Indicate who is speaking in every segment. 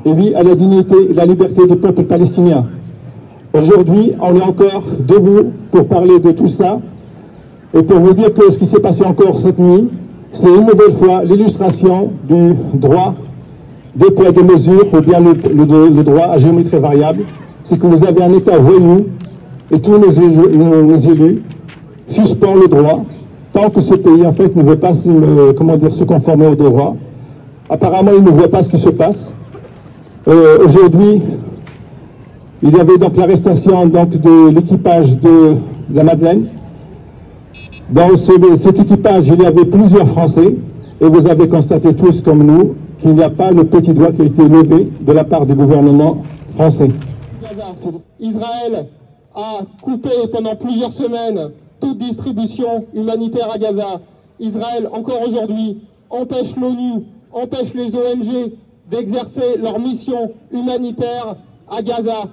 Speaker 1: Et oui à la dignité et la liberté du peuple palestinien. Aujourd'hui, on est encore debout pour parler de tout ça et pour vous dire que ce qui s'est passé encore cette nuit, c'est une nouvelle fois l'illustration du droit de poids de mesure ou bien le droit à géométrie variable. C'est que vous avez un État voyou et tous nos élus suspendent le droit tant que ce pays en fait ne veut pas se conformer au droit. Apparemment, il ne voit pas ce qui se passe. Aujourd'hui, il y avait donc l'arrestation de l'équipage de la Madeleine. Dans cet équipage, il y avait plusieurs Français et vous avez constaté tous comme nous qu'il n'y a pas le petit doigt qui a été levé de la part du gouvernement français.
Speaker 2: Israël a coupé pendant plusieurs semaines toute distribution humanitaire à Gaza. Israël, encore aujourd'hui, empêche l'ONU, empêche les ONG d'exercer leur mission humanitaire à Gaza.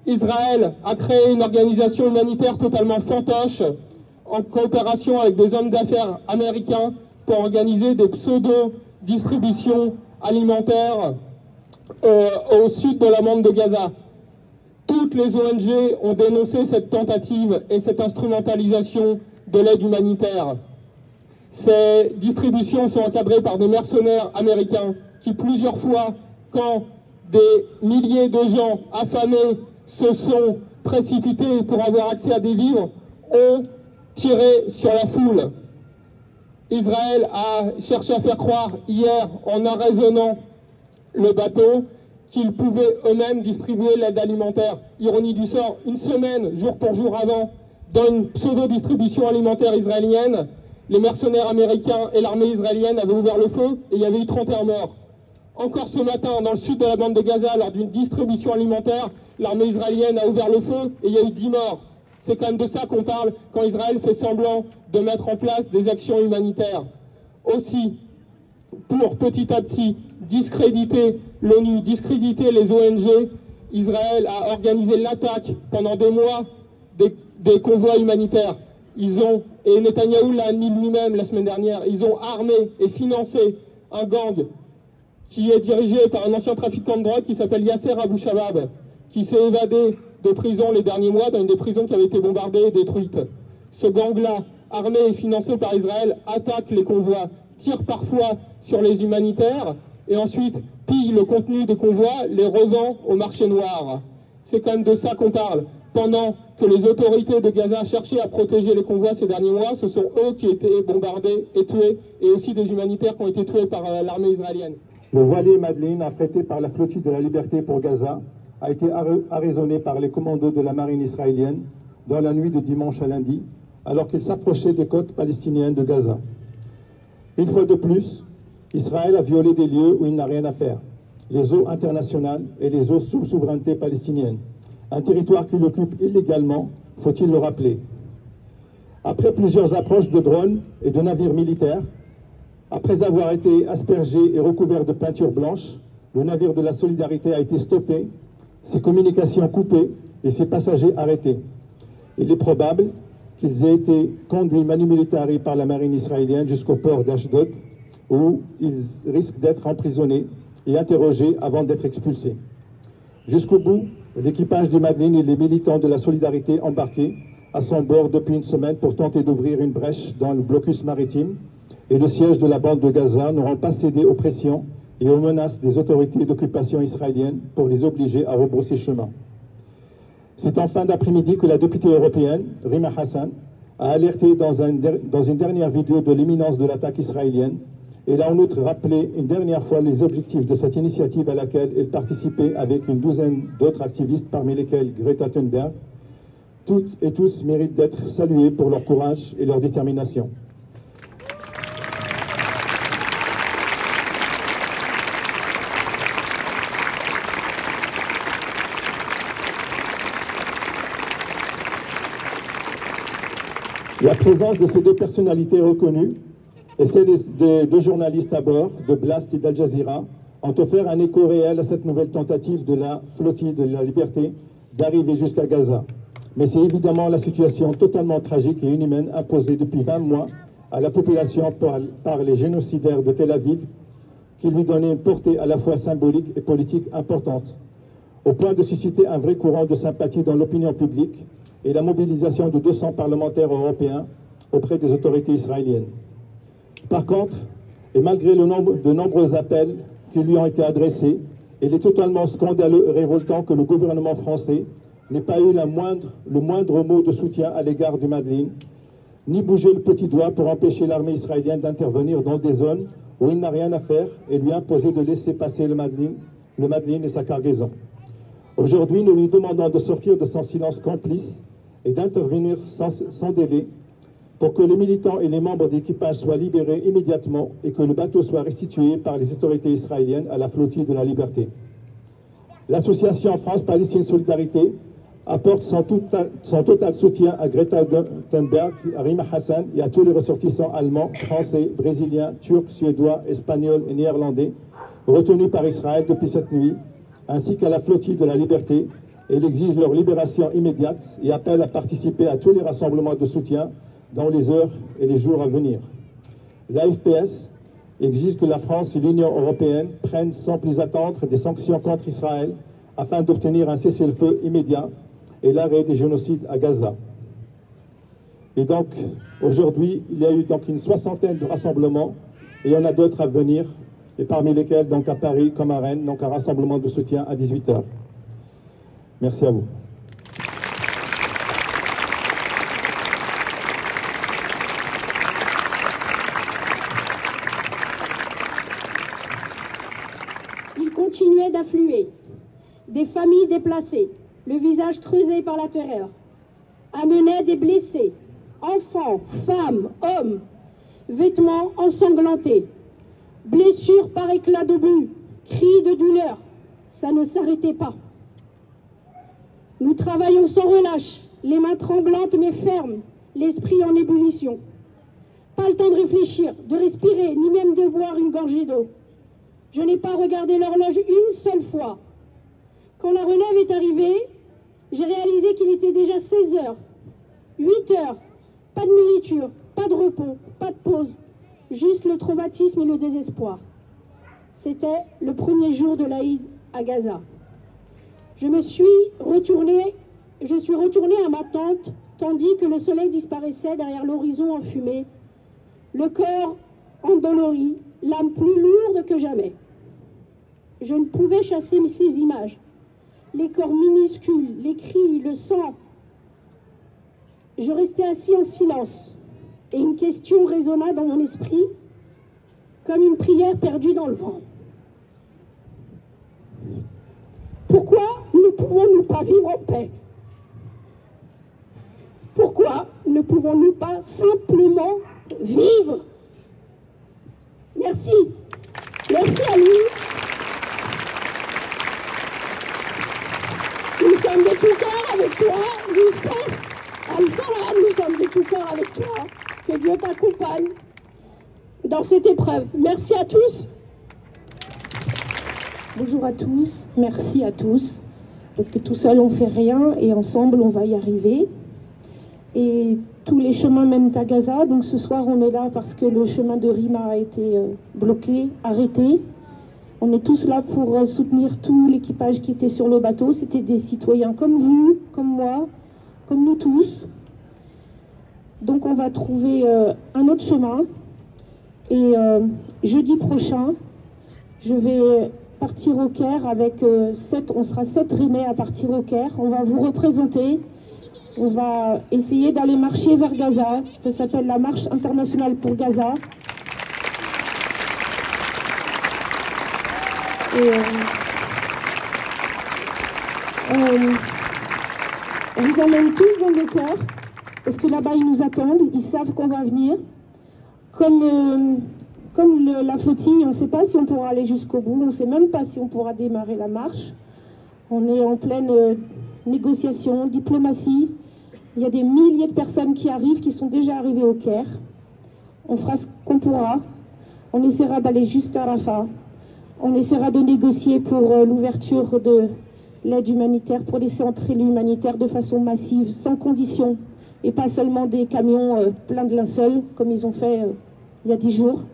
Speaker 2: Israël a créé une organisation humanitaire totalement fantoche en coopération avec des hommes d'affaires américains pour organiser des pseudo-distributions alimentaires au sud de la bande de Gaza. Toutes les ONG ont dénoncé cette tentative et cette instrumentalisation de l'aide humanitaire. Ces distributions sont encadrées par des mercenaires américains qui, plusieurs fois, quand des milliers de gens affamés se sont précipités pour avoir accès à des vivres, ont tiré sur la foule. Israël a cherché à faire croire hier, en arraisonnant le bateau, qu'ils pouvaient eux-mêmes distribuer l'aide alimentaire. Ironie du sort, une semaine, jour pour jour avant, dans une pseudo-distribution alimentaire israélienne, les mercenaires américains et l'armée israélienne avaient ouvert le feu et il y avait eu 31 morts. Encore ce matin, dans le sud de la bande de Gaza, lors d'une distribution alimentaire, l'armée israélienne a ouvert le feu et il y a eu 10 morts. C'est quand même de ça qu'on parle quand Israël fait semblant de mettre en place des actions humanitaires. Aussi, pour petit à petit discréditer l'ONU, discréditer les ONG, Israël a organisé l'attaque pendant des mois des convois humanitaires. Et Netanyahou l'a admis lui-même la semaine dernière, ils ont armé et financé un gang qui est dirigé par un ancien trafiquant de drogue qui s'appelle Yasser Abou Shabab, qui s'est évadé de prison les derniers mois, dans une des prisons qui avait été bombardée et détruite. Ce gang-là, armé et financé par Israël, attaque les convois, tire parfois sur les humanitaires, et ensuite pille le contenu des convois, les revend au marché noir. C'est quand même de ça qu'on parle. Pendant que les autorités de Gaza cherchaient à protéger les convois ces derniers mois, ce sont eux qui étaient bombardés et tués, et aussi des humanitaires qui ont été tués par l'armée israélienne.
Speaker 1: Le voilier Madeleine, affrété par la flottille de la liberté pour Gaza, a été arraisonné par les commandos de la marine israélienne dans la nuit de dimanche à lundi, alors qu'il s'approchait des côtes palestiniennes de Gaza. Une fois de plus, Israël a violé des lieux où il n'a rien à faire, les eaux internationales et les eaux sous souveraineté palestinienne, un territoire qu'il occupe illégalement, faut-il le rappeler. Après plusieurs approches de drones et de navires militaires, après avoir été aspergé et recouvert de peinture blanche, le navire de la Solidarité a été stoppé, ses communications coupées et ses passagers arrêtés. Il est probable qu'ils aient été conduits manu militari par la marine israélienne jusqu'au port d'Ashdod, où ils risquent d'être emprisonnés et interrogés avant d'être expulsés. Jusqu'au bout, l'équipage du Madeleine et les militants de la Solidarité embarqués à son bord depuis une semaine pour tenter d'ouvrir une brèche dans le blocus maritime, et le siège de la bande de Gaza n'auront pas cédé aux pressions et aux menaces des autorités d'occupation israéliennes pour les obliger à rebrousser chemin. C'est en fin d'après-midi que la députée européenne, Rima Hassan, a alerté dans une dernière vidéo de l'imminence de l'attaque israélienne. Elle a en outre rappelé une dernière fois les objectifs de cette initiative à laquelle elle participait avec une douzaine d'autres activistes, parmi lesquels Greta Thunberg. Toutes et tous méritent d'être salués pour leur courage et leur détermination. La présence de ces deux personnalités reconnues et celle des deux journalistes à bord de Blast et d'Al Jazeera ont offert un écho réel à cette nouvelle tentative de la flottille de la liberté d'arriver jusqu'à Gaza. Mais c'est évidemment la situation totalement tragique et inhumaine imposée depuis 20 mois à la population par les génocidaires de Tel Aviv, qui lui donnaient une portée à la fois symbolique et politique importante, au point de susciter un vrai courant de sympathie dans l'opinion publique et la mobilisation de 200 parlementaires européens auprès des autorités israéliennes. Par contre, et malgré de nombreux appels qui lui ont été adressés, il est totalement scandaleux et révoltant que le gouvernement français n'ait pas eu le moindre mot de soutien à l'égard du Madlin, ni bougé le petit doigt pour empêcher l'armée israélienne d'intervenir dans des zones où il n'a rien à faire et lui imposer de laisser passer le Madlin et sa cargaison. Aujourd'hui, nous lui demandons de sortir de son silence complice et d'intervenir sans délai pour que les militants et les membres d'équipage soient libérés immédiatement et que le bateau soit restitué par les autorités israéliennes à la flottille de la liberté. L'association France-Palestine Solidarité apporte son total soutien à Greta Thunberg, à Rima Hassan et à tous les ressortissants allemands, français, brésiliens, turcs, suédois, espagnols et néerlandais retenus par Israël depuis cette nuit, ainsi qu'à la flottille de la liberté. Et il exige leur libération immédiate et appelle à participer à tous les rassemblements de soutien dans les heures et les jours à venir. L'AFPS exige que la France et l'Union européenne prennent sans plus attendre des sanctions contre Israël afin d'obtenir un cessez-le-feu immédiat et l'arrêt des génocides à Gaza. Et donc, aujourd'hui, il y a eu donc une 60aine de rassemblements et il y en a d'autres à venir, et parmi lesquels, donc à Paris comme à Rennes, donc un rassemblement de soutien à 18h. Merci à vous.
Speaker 3: Il continuait d'affluer, des familles déplacées, le visage creusé par la terreur, amenait des blessés, enfants, femmes, hommes, vêtements ensanglantés, blessures par éclat d'obus, cris de douleur, ça ne s'arrêtait pas. Nous travaillons sans relâche, les mains tremblantes mais fermes, l'esprit en ébullition. Pas le temps de réfléchir, de respirer, ni même de boire une gorgée d'eau. Je n'ai pas regardé l'horloge une seule fois. Quand la relève est arrivée, j'ai réalisé qu'il était déjà 16 heures, 8 heures, pas de nourriture, pas de repos, pas de pause, juste le traumatisme et le désespoir. C'était le premier jour de l'Aïd à Gaza. Je suis retournée à ma tente, tandis que le soleil disparaissait derrière l'horizon enfumé, le cœur endolori, l'âme plus lourde que jamais. Je ne pouvais chasser ces images, les corps minuscules, les cris, le sang. Je restais assis en silence, et une question résonna dans mon esprit, comme une prière perdue dans le vent. Pourquoi ne pouvons-nous pas vivre en paix? Pourquoi ne pouvons-nous pas simplement vivre? Merci. Merci à lui. Nous sommes de tout cœur avec toi. Youssef Al-Farad, nous sommes de tout cœur avec toi. Que Dieu t'accompagne dans cette épreuve. Merci à tous.
Speaker 4: Bonjour à tous, merci à tous, parce que tout seul on fait rien et ensemble on va y arriver. Et tous les chemins mènent à Gaza, donc ce soir on est là parce que le chemin de Rima a été bloqué, arrêté. On est tous là pour soutenir tout l'équipage qui était sur le bateau. C'était des citoyens comme vous, comme moi, comme nous tous. Donc on va trouver un autre chemin. Et jeudi prochain, je vais partir au Caire avec on sera 7 Rennais à partir au Caire. On va vous représenter. On va essayer d'aller marcher vers Gaza. Ça s'appelle la marche internationale pour Gaza. Et on vous emmène tous dans le Caire parce que là-bas ils nous attendent. Ils savent qu'on va venir. Comme la flottille, on ne sait pas si on pourra aller jusqu'au bout, on ne sait même pas si on pourra démarrer la marche. On est en pleine négociation, diplomatie. Il y a des milliers de personnes qui arrivent, qui sont déjà arrivées au Caire. On fera ce qu'on pourra. On essaiera d'aller jusqu'à Rafah. On essaiera de négocier pour l'ouverture de l'aide humanitaire, pour laisser entrer l'humanitaire de façon massive, sans condition. et pas seulement des camions pleins de linceul, comme ils ont fait il y a 10 jours.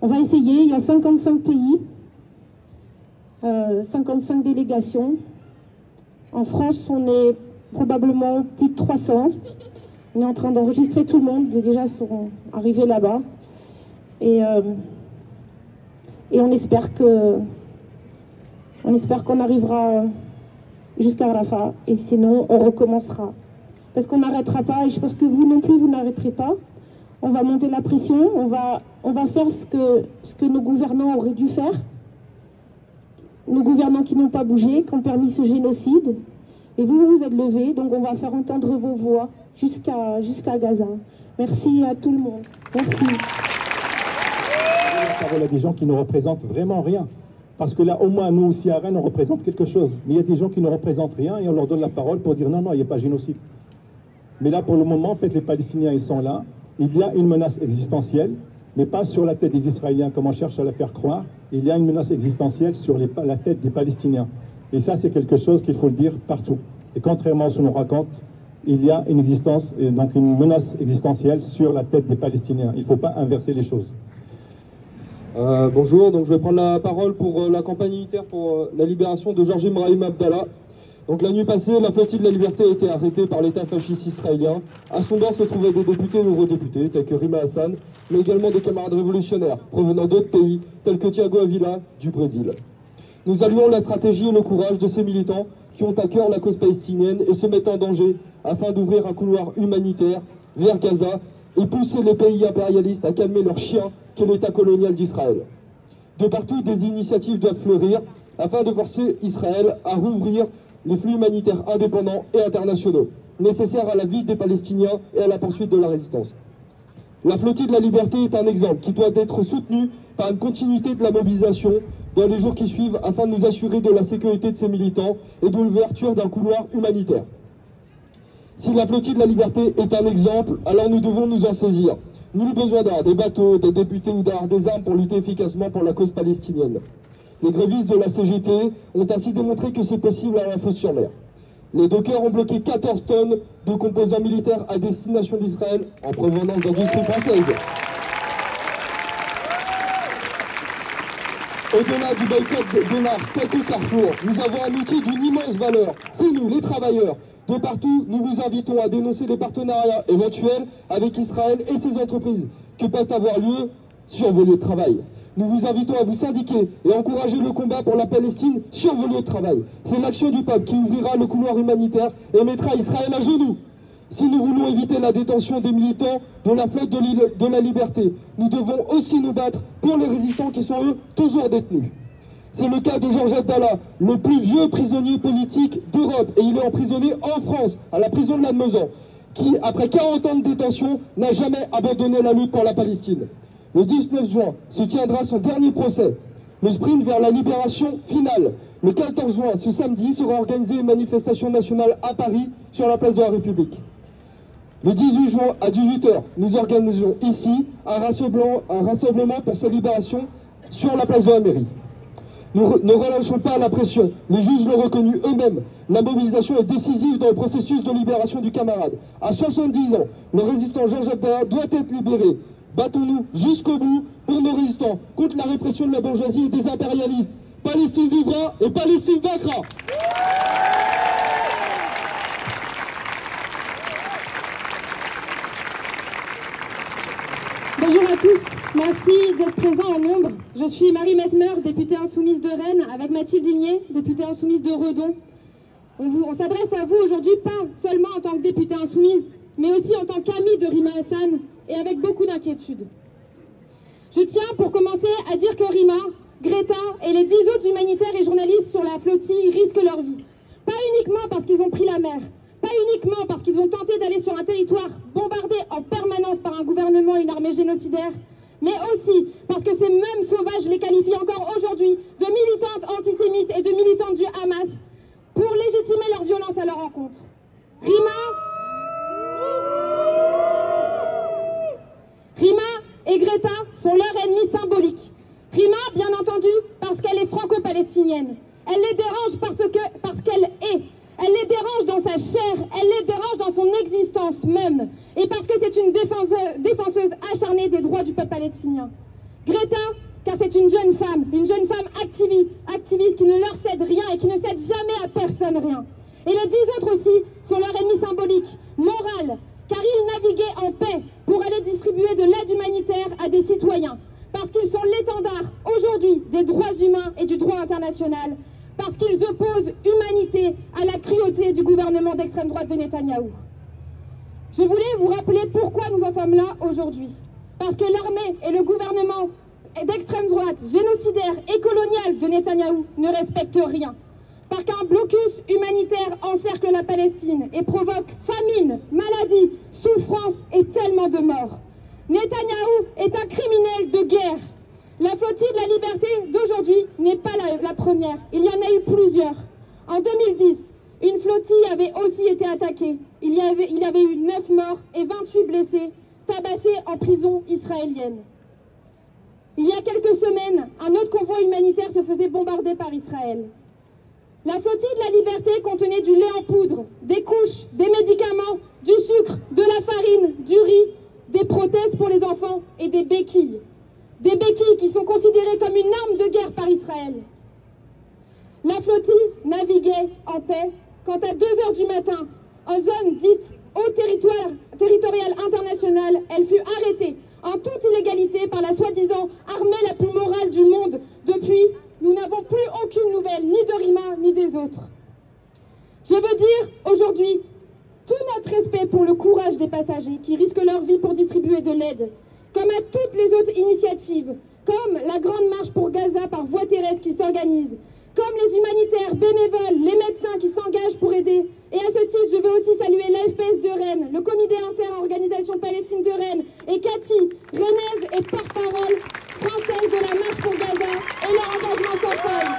Speaker 4: On va essayer, il y a 55 pays, 55 délégations. En France, on est probablement plus de 300. On est en train d'enregistrer tout le monde, déjà sont arrivés là-bas. Et on espère qu'on arrivera jusqu'à Rafah, et sinon on recommencera. Parce qu'on n'arrêtera pas, et je pense que vous non plus, vous n'arrêterez pas. On va monter la pression, on va faire ce que nos gouvernants auraient dû faire. Nos gouvernants qui n'ont pas bougé, qui ont permis ce génocide. Et vous vous êtes levés, donc on va faire entendre vos voix jusqu'à Gaza. Merci à tout le monde. Merci.
Speaker 1: La parole à des gens qui ne représentent vraiment rien. Parce que là, au moins, nous aussi à Rennes, on représente quelque chose. Mais il y a des gens qui ne représentent rien et on leur donne la parole pour dire non, non, il n'y a pas génocide. Mais là, pour le moment, en fait, les Palestiniens, ils sont là. Il y a une menace existentielle, mais pas sur la tête des Israéliens, comme on cherche à la faire croire. Il y a une menace existentielle sur la tête des Palestiniens. Et ça, c'est quelque chose qu'il faut le dire partout. Et contrairement à ce qu'on nous raconte, il y a une existence, et donc une menace existentielle sur la tête des Palestiniens. Il ne faut pas inverser les choses.
Speaker 5: Bonjour, donc je vais prendre la parole pour la campagne unitaire pour la libération de Georges Ibrahim Abdallah. Donc la nuit passée, la flottille de la liberté a été arrêtée par l'État fasciste israélien. À son bord se trouvaient des députés et eurodéputés, tels que Rima Hassan, mais également des camarades révolutionnaires provenant d'autres pays, tels que Thiago Avila du Brésil. Nous saluons la stratégie et le courage de ces militants qui ont à cœur la cause palestinienne et se mettent en danger afin d'ouvrir un couloir humanitaire vers Gaza et pousser les pays impérialistes à calmer leurs chiens qu'est l'État colonial d'Israël. De partout, des initiatives doivent fleurir afin de forcer Israël à rouvrir les flux humanitaires indépendants et internationaux, nécessaires à la vie des Palestiniens et à la poursuite de la résistance. La flottille de la liberté est un exemple qui doit être soutenu par une continuité de la mobilisation dans les jours qui suivent afin de nous assurer de la sécurité de ces militants et de l'ouverture d'un couloir humanitaire. Si la flottille de la liberté est un exemple, alors nous devons nous en saisir. Nul besoin d'avoir des bateaux, des députés ou d'avoir des armes pour lutter efficacement pour la cause palestinienne. Les grévistes de la CGT ont ainsi démontré que c'est possible à la Fosse-sur-Mer. Les dockers ont bloqué 14 tonnes de composants militaires à destination d'Israël en provenance d'industries françaises. Au-delà du boycott de l'art, tel que Carrefour, nous avons un outil d'une immense valeur. C'est nous, les travailleurs. De partout, nous vous invitons à dénoncer les partenariats éventuels avec Israël et ses entreprises qui peuvent avoir lieu sur vos lieux de travail. Nous vous invitons à vous syndiquer et à encourager le combat pour la Palestine sur vos lieux de travail. C'est l'action du peuple qui ouvrira le couloir humanitaire et mettra Israël à genoux. Si nous voulons éviter la détention des militants de la flotte de la liberté, nous devons aussi nous battre pour les résistants qui sont, eux, toujours détenus. C'est le cas de Georges Abdallah, le plus vieux prisonnier politique d'Europe, et il est emprisonné en France, à la prison de Lannemezan, qui, après 40 ans de détention, n'a jamais abandonné la lutte pour la Palestine. Le 19 juin se tiendra son dernier procès, le sprint vers la libération finale. Le 14 juin, ce samedi, sera organisée une manifestation nationale à Paris, sur la place de la République. Le 18 juin, à 18 h, nous organisons ici un rassemblement pour sa libération sur la place de la mairie. Nous ne relâchons pas la pression, les juges l'ont reconnu eux-mêmes. La mobilisation est décisive dans le processus de libération du camarade. À 70 ans, le résistant Georges Abdallah doit être libéré. Battons-nous jusqu'au bout pour nos résistants, contre la répression de la bourgeoisie et des impérialistes. Palestine vivra et Palestine vaincra.
Speaker 6: Bonjour à tous, merci d'être présents en nombre. Je suis Marie Mesmer, députée insoumise de Rennes, avec Mathilde Digné, députée insoumise de Redon. On s'adresse à vous aujourd'hui, pas seulement en tant que députée insoumise, mais aussi en tant qu'amie de Rima Hassan, et avec beaucoup d'inquiétude. Je tiens pour commencer à dire que Rima, Greta et les 10 autres humanitaires et journalistes sur la flottille risquent leur vie. Pas uniquement parce qu'ils ont pris la mer, pas uniquement parce qu'ils ont tenté d'aller sur un territoire bombardé en permanence par un gouvernement et une armée génocidaire, mais aussi parce que ces mêmes sauvages les qualifient encore aujourd'hui de militantes antisémites et de militantes du Hamas pour légitimer leur violence à leur encontre. Rima et Greta sont leurs ennemis symboliques. Rima, bien entendu, parce qu'elle est franco-palestinienne. Elle les dérange parce qu'elle est. Elle les dérange dans sa chair, elle les dérange dans son existence même. Et parce que c'est une défenseuse acharnée des droits du peuple palestinien. Greta, car c'est une jeune femme activiste qui ne leur cède rien et qui ne cède jamais à personne rien. Et les 10 autres aussi sont leurs ennemis symboliques, moraux, car ils naviguaient en paix pour aller distribuer de l'aide humanitaire à des citoyens. Parce qu'ils sont l'étendard aujourd'hui des droits humains et du droit international. Parce qu'ils opposent humanité à la cruauté du gouvernement d'extrême droite de Netanyahou. Je voulais vous rappeler pourquoi nous en sommes là aujourd'hui. Parce que l'armée et le gouvernement d'extrême droite, génocidaire et colonial de Netanyahou ne respectent rien. Parce qu'un blocus humanitaire encercle la Palestine et provoque famine, maladie, souffrance et tellement de morts. Netanyahou est un criminel de guerre. La flottille de la liberté d'aujourd'hui n'est pas la première. Il y en a eu plusieurs. En 2010, une flottille avait aussi été attaquée. Il y avait eu 9 morts et 28 blessés, tabassés en prison israélienne. Il y a quelques semaines, un autre convoi humanitaire se faisait bombarder par Israël. La flottille de la liberté contenait du lait en poudre, des couches, des médicaments, du sucre, de la farine, du riz, des prothèses pour les enfants et des béquilles. Des béquilles qui sont considérées comme une arme de guerre par Israël. La flottille naviguait en paix quand à 2 h du matin, en zone dite eau territoriale internationale, elle fut arrêtée en toute illégalité par la soi-disant armée la plus morale du monde. Depuis, nous n'avons plus aucune nouvelle, ni de Rima, ni des autres. Je veux dire aujourd'hui tout notre respect pour le courage des passagers qui risquent leur vie pour distribuer de l'aide, comme à toutes les autres initiatives, comme la Grande Marche pour Gaza par voie terrestre qui s'organise, comme les humanitaires, bénévoles, les médecins qui s'engagent pour aider. Et à ce titre, je veux aussi saluer l'AFPS de Rennes, le comité inter-organisation Palestine de Rennes, et Cathy, rennaise et porte-parole française de la Marche pour Gaza, et leur engagement sans faille.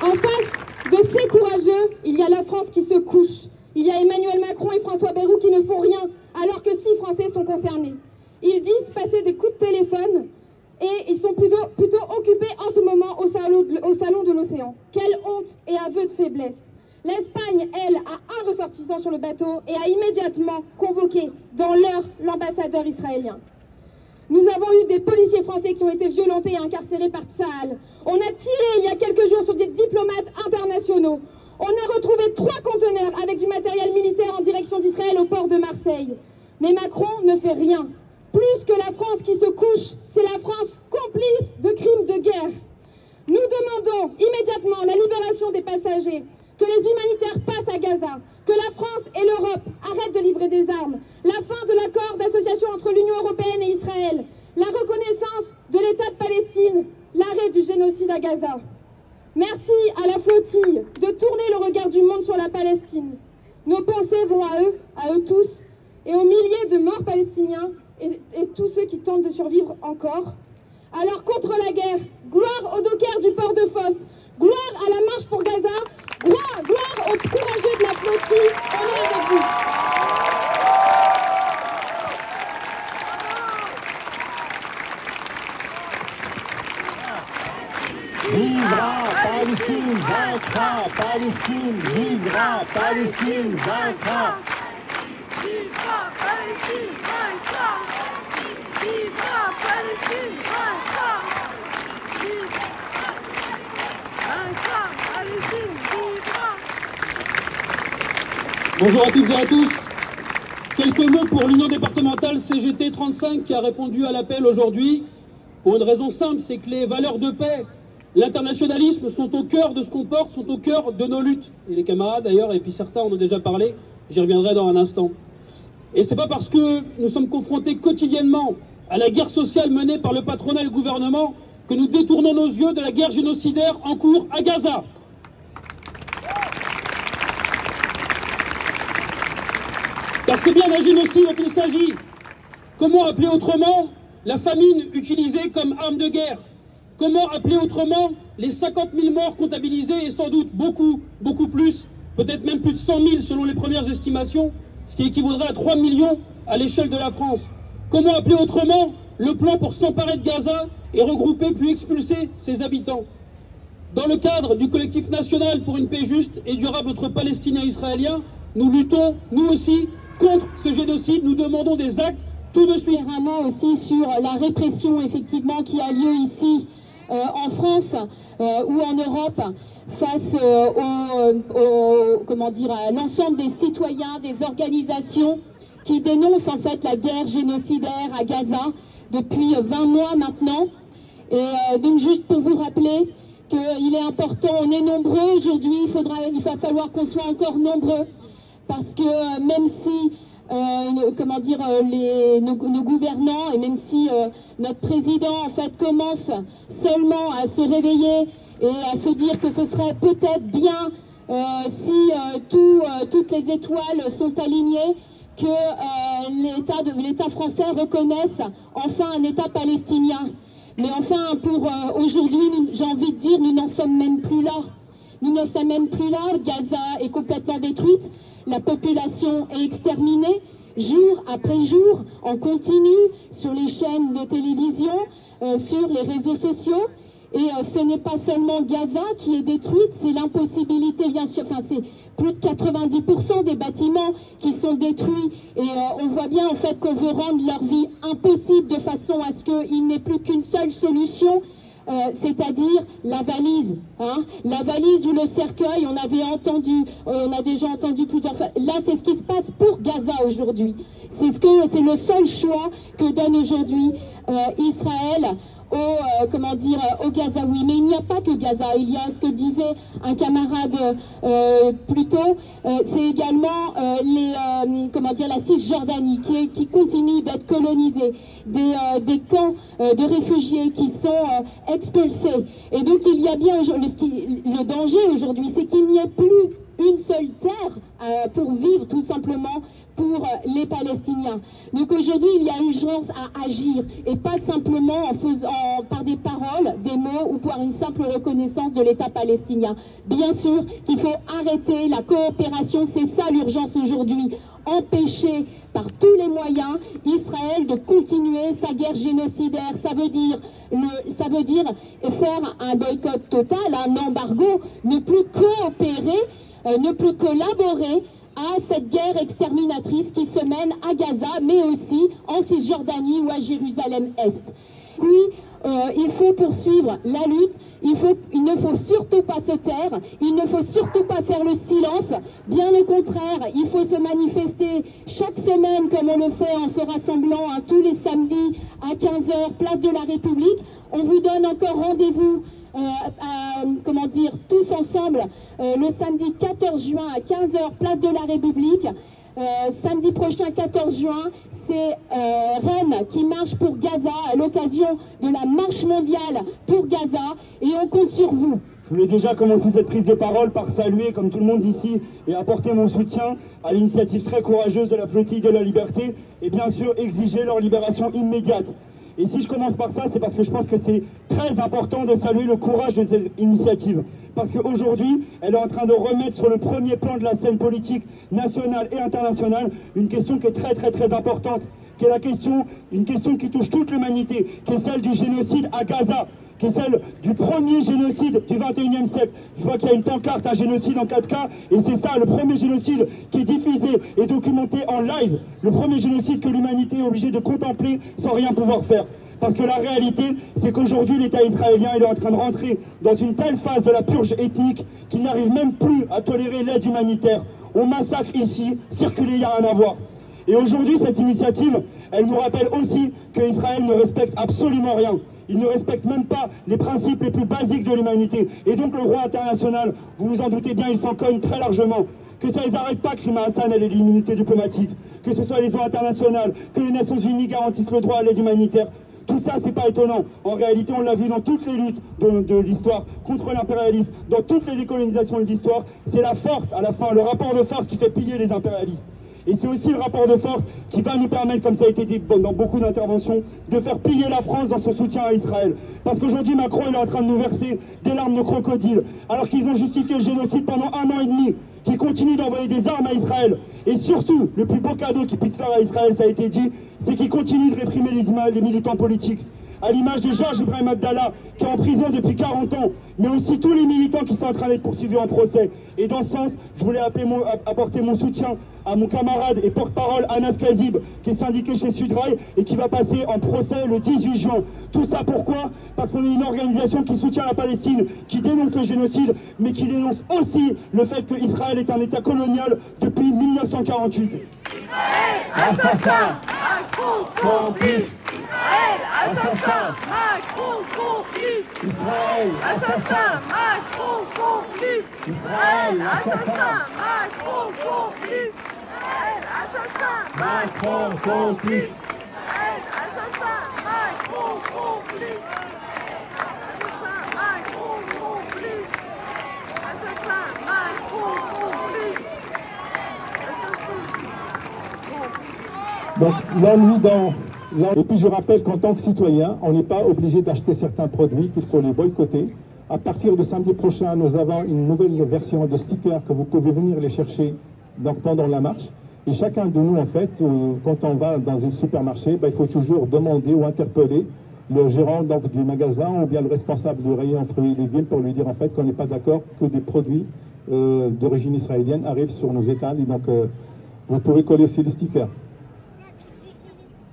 Speaker 6: En face de ces courageux, il y a la France qui se couche. Il y a Emmanuel Macron et François Bayrou qui ne font rien, alors que 6 Français sont concernés. Ils disent passer des coups de téléphone et ils sont plutôt occupés en ce moment au salon de l'océan. Quelle honte et aveu de faiblesse. L'Espagne, elle, a un ressortissant sur le bateau et a immédiatement convoqué dans l'heure l'ambassadeur israélien. Nous avons eu des policiers français qui ont été violentés et incarcérés par Tsahal. On a tiré il y a quelques jours sur des diplomates internationaux. On a retrouvé 3 conteneurs avec du matériel militaire en direction d'Israël au port de Marseille. Mais Macron ne fait rien. Plus que la France qui se couche, c'est la France complice de crimes de guerre. Nous demandons immédiatement la libération des passagers, que les humanitaires passent à Gaza, que la France et l'Europe arrêtent de livrer des armes, la fin de l'accord d'association entre l'Union européenne et Israël, la reconnaissance de l'État de Palestine, l'arrêt du génocide à Gaza. Merci à la flottille de tourner le regard du monde sur la Palestine. Nos pensées vont à eux tous, et aux milliers de morts palestiniens et tous ceux qui tentent de survivre encore. Alors contre la guerre, gloire aux dockers du port de Fos, gloire à la marche pour Gaza, gloire aux courageux de la flottille, on est avec vous.
Speaker 7: Vivra Palestine, vaincra Palestine, vivra Palestine, vaincra.
Speaker 8: Vivra Palestine, vaincra. Vivra Palestine, vaincra. Vaincra Palestine, vivra.
Speaker 9: Bonjour à toutes et à tous. Quelques mots pour l'Union départementale CGT 35 qui a répondu à l'appel aujourd'hui. Pour une raison simple, c'est que les valeurs de paix, l'internationalisme sont au cœur de ce qu'on porte, sont au cœur de nos luttes. Et les camarades d'ailleurs, et puis certains en ont déjà parlé, j'y reviendrai dans un instant. Et c'est pas parce que nous sommes confrontés quotidiennement à la guerre sociale menée par le patronat et le gouvernement que nous détournons nos yeux de la guerre génocidaire en cours à Gaza. Car c'est bien d'un génocide dont il s'agit. Comment appeler autrement la famine utilisée comme arme de guerre? Comment appeler autrement les 50 000 morts comptabilisés et sans doute beaucoup plus, peut-être même plus de 100 000 selon les premières estimations, ce qui équivaudrait à 3 millions à l'échelle de la France? Comment appeler autrement le plan pour s'emparer de Gaza et regrouper puis expulser ses habitants? Dans le cadre du collectif national pour une paix juste et durable entre Palestiniens et Israéliens, nous luttons, nous aussi, contre ce génocide. Nous demandons des actes tout de suite.
Speaker 6: Un mot aussi sur la répression, effectivement, qui a lieu ici en France ou en Europe face comment dire, à l'ensemble des citoyens, des organisations qui dénoncent en fait la guerre génocidaire à Gaza depuis 20 mois maintenant. Et donc juste pour vous rappeler qu'il est important, on est nombreux aujourd'hui, il va falloir qu'on soit encore nombreux, parce que même si comment dire, nos gouvernants et même si notre président en fait commence seulement à se réveiller et à se dire que ce serait peut-être bien si toutes les étoiles sont alignées, que l'État français reconnaisse enfin un État palestinien. Mais enfin, pour aujourd'hui, j'ai envie de dire, nous n'en sommes même plus là. Nous n'en sommes même plus là. Gaza est complètement détruite. La population est exterminée, jour après jour, en continu, sur les chaînes de télévision, sur les réseaux sociaux. Et ce n'est pas seulement Gaza qui est détruite, c'est l'impossibilité, bien sûr, enfin c'est plus de 90% des bâtiments qui sont détruits. Et on voit bien en fait qu'on veut rendre leur vie impossible de façon à ce qu'il n'ait plus qu'une seule solution, c'est-à-dire la valise. Hein, la valise ou le cercueil, on a déjà entendu plusieurs fois. Là, c'est ce qui se passe pour Gaza aujourd'hui. C'est le seul choix que donne aujourd'hui Israël au Gazaouis. Mais il n'y a pas que Gaza, il y a ce que disait un camarade plus tôt, c'est également la Cisjordanie qui continue d'être colonisée, des camps de réfugiés qui sont expulsés. Et donc il y a bien le danger aujourd'hui, c'est qu'il n'y ait plus une seule terre pour vivre tout simplement pour les Palestiniens. Donc aujourd'hui, il y a urgence à agir et pas simplement par des paroles, des mots ou par une simple reconnaissance de l'État palestinien. Bien sûr qu'il faut arrêter la coopération, c'est ça l'urgence aujourd'hui. Empêcher par tous les moyens Israël de continuer sa guerre génocidaire. Ça veut dire faire un boycott total, un embargo, ne plus coopérer, ne plus collaborer à cette guerre exterminatrice qui se mène à Gaza, mais aussi en Cisjordanie ou à Jérusalem-Est. Oui, il faut poursuivre la lutte, il ne faut surtout pas se taire, il ne faut surtout pas faire le silence, bien au contraire, il faut se manifester chaque semaine comme on le fait en se rassemblant tous les samedis à 15h, place de la République. On vous donne encore rendez-vous tous ensemble, le samedi 14 juin à 15h, place de la République. Samedi prochain, 14 juin, c'est Rennes qui marche pour Gaza à l'occasion de la marche mondiale pour Gaza, et on compte sur vous.
Speaker 10: Je voulais déjà commencer cette prise de parole par saluer, comme tout le monde ici, et apporter mon soutien à l'initiative très courageuse de la Flottille de la Liberté, et bien sûr exiger leur libération immédiate. Et si je commence par ça, c'est parce que je pense que c'est très important de saluer le courage de cette initiative. Parce qu'aujourd'hui, elle est en train de remettre sur le premier plan de la scène politique nationale et internationale une question qui est très très très importante, qui est une question qui touche toute l'humanité, qui est celle du génocide à Gaza, qui est celle du premier génocide du 21e siècle. Je vois qu'il y a une pancarte, un génocide en 4K, et c'est ça, le premier génocide qui est diffusé et documenté en live, le premier génocide que l'humanité est obligée de contempler sans rien pouvoir faire. Parce que la réalité, c'est qu'aujourd'hui, l'État israélien il est en train de rentrer dans une telle phase de la purge ethnique qu'il n'arrive même plus à tolérer l'aide humanitaire. On massacre ici, circuler, il n'y a rien à voir. Et aujourd'hui, cette initiative, elle nous rappelle aussi qu'Israël ne respecte absolument rien. Il ne respecte même pas les principes les plus basiques de l'humanité. Et donc le droit international, vous vous en doutez bien, il s'en cogne très largement. Que ça ne les arrête pas, Krima Hassan et l'immunité diplomatique. Que ce soit les lois internationales, que les Nations Unies garantissent le droit à l'aide humanitaire. Tout ça, c'est pas étonnant. En réalité, on l'a vu dans toutes les luttes de l'histoire contre l'impérialisme, dans toutes les décolonisations de l'histoire. C'est la force, à la fin, le rapport de force qui fait plier les impérialistes. Et c'est aussi le rapport de force qui va nous permettre, comme ça a été dit dans beaucoup d'interventions, de faire plier la France dans son soutien à Israël. Parce qu'aujourd'hui, Macron il est en train de nous verser des larmes de crocodile, alors qu'ils ont justifié le génocide pendant 1 an et demi, qu'ils continuent d'envoyer des armes à Israël. Et surtout, le plus beau cadeau qu'ils puissent faire à Israël, ça a été dit, c'est qu'ils continuent de réprimer les militants politiques. À l'image de Georges Ibrahim Abdallah, qui est en prison depuis 40 ans, mais aussi tous les militants qui sont en train d'être poursuivis en procès. Et dans ce sens, je voulais apporter mon soutien à mon camarade et porte-parole Anas Kazib, qui est syndiqué chez Sudrail et qui va passer en procès le 18 juin. Tout ça pourquoi? Parce qu'on est une organisation qui soutient la Palestine, qui dénonce le génocide, mais qui dénonce aussi le fait qu'Israël est un État colonial depuis 1948.
Speaker 8: Israël, assassin, Macron, complice. Israël, assassin, Macron, complice.
Speaker 7: Israël,
Speaker 8: Assassin, Macron, complice. Israël, assassin, Macron, complice. Israël, assassin,
Speaker 7: Macron complice.
Speaker 8: Israël, assassin, Macron, complice. Assassin, Macron, complice. Assassin, Macron, complice.
Speaker 1: Donc l'ennui dans... Et puis je rappelle qu'en tant que citoyen, on n'est pas obligé d'acheter certains produits, qu'il faut les boycotter. À partir de samedi prochain, nous avons une nouvelle version de stickers que vous pouvez venir les chercher donc, pendant la marche. Et chacun de nous, en fait, quand on va dans un supermarché, il faut toujours demander ou interpeller le gérant donc, du magasin ou bien le responsable du rayon fruits et légumes pour lui dire en fait qu'on n'est pas d'accord que des produits d'origine israélienne arrivent sur nos étals. Et donc, vous pouvez coller aussi les stickers.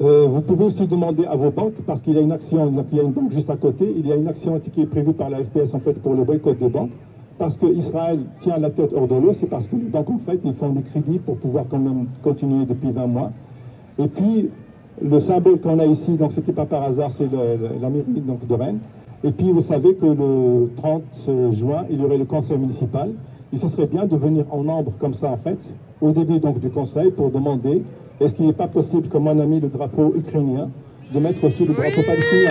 Speaker 1: Vous pouvez aussi demander à vos banques, parce qu'il y a une action, donc il y a une banque juste à côté, il y a une action qui est prévue par la FPS en fait pour le boycott des banques, parce qu'Israël tient la tête hors de l'eau, c'est parce que les banques en fait ils font des crédits pour pouvoir quand même continuer depuis 20 mois. Et puis le symbole qu'on a ici, donc c'était pas par hasard, c'est la mairie donc, de Rennes. Et puis vous savez que le 30 juin, il y aurait le conseil municipal, et ce serait bien de venir en nombre comme ça en fait, au début donc du conseil pour demander est-ce qu'il n'est pas possible, comme on a mis le drapeau ukrainien, de mettre aussi le drapeau palestinien?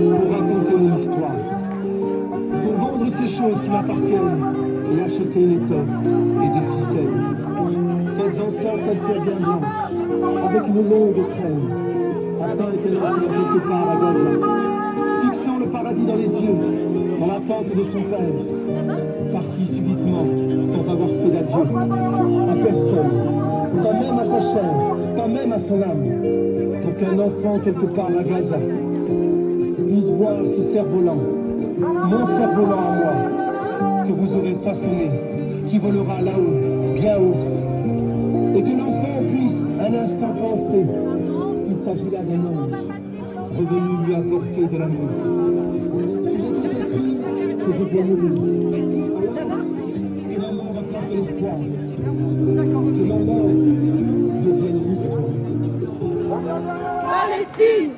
Speaker 11: Pour raconter mon histoire, pour vendre ces choses qui m'appartiennent et acheter une étoffe et des ficelles. Faites en sorte qu'elle soit bien blanche, avec une longue traîne, afin qu'elle entre quelque part à Gaza, fixant le paradis dans les yeux, dans l'attente de son père, parti subitement, sans avoir fait d'adieu, à personne, pas même à sa chair, pas même à son âme, pour qu'un enfant quelque part à Gaza puisse voir ce cerf-volant, mon cerf-volant à moi, que vous aurez façonné, qui volera là-haut, bien haut, et que l'enfant puisse un instant penser qu'il s'agit là d'un ange, revenu lui apporter de l'amour. S'il était écrit que je dois mourir, que ma mort apporte l'espoir, que ma mort devienne une histoire.
Speaker 8: Palestine!